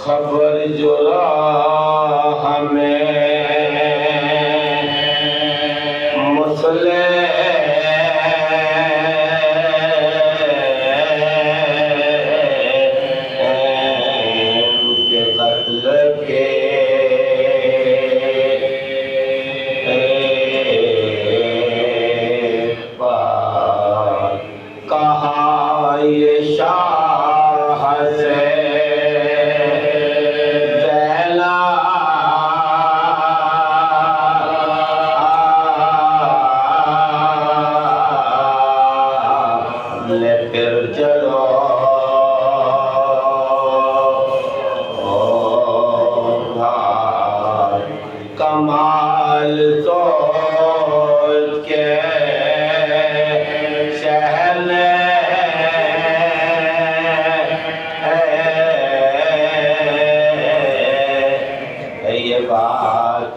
खबर जो राह में मुसले के कत्ल के कहा ये शाह से फिर चलो कमाल सोच के शहर ये बात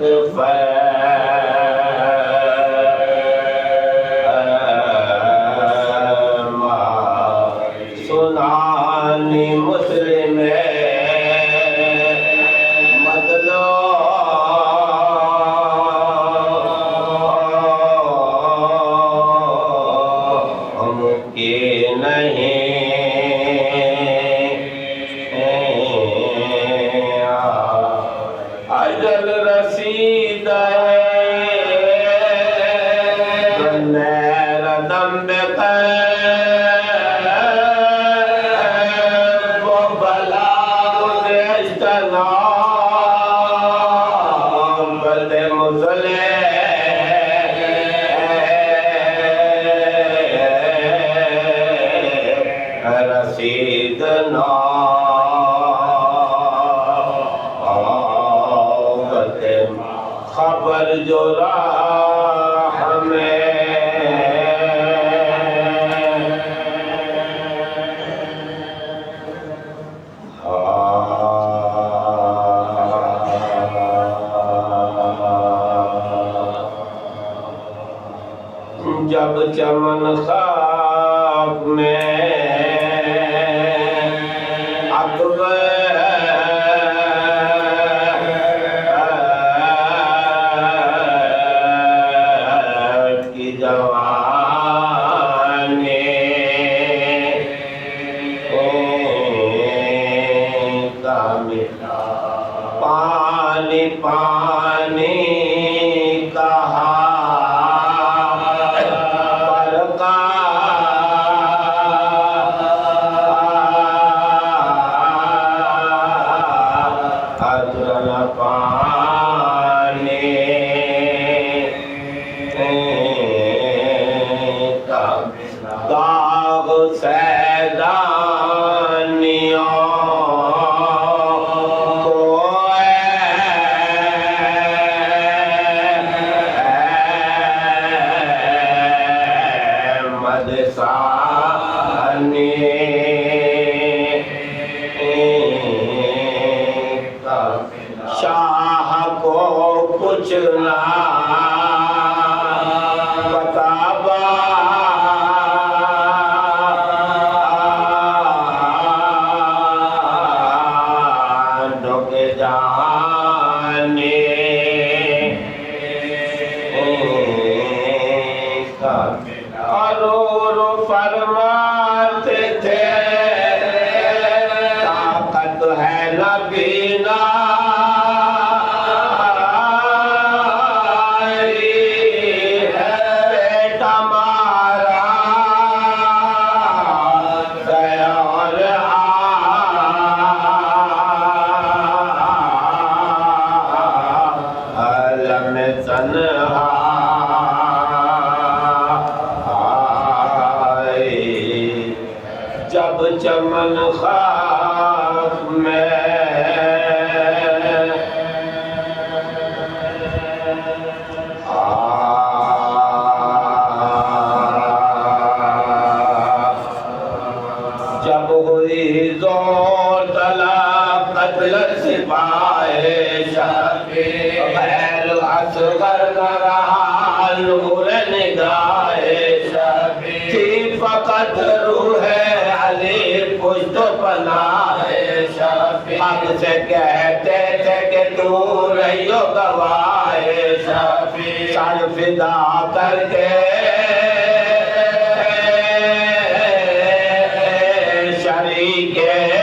सुनानी मुस्लिम मदलो हमके नहीं अजल रसीद दम रसीद खबर जो राह में जब चमन खाक में अकबर की जवानी का मिला पानी पानी कहा पानी नूर निगाहे शफी थी फकत रूह अली पुश्त पनाहे शफी हक से कहते थे कि तू रहियो गवाहे शफी सर फिदा करके शरीके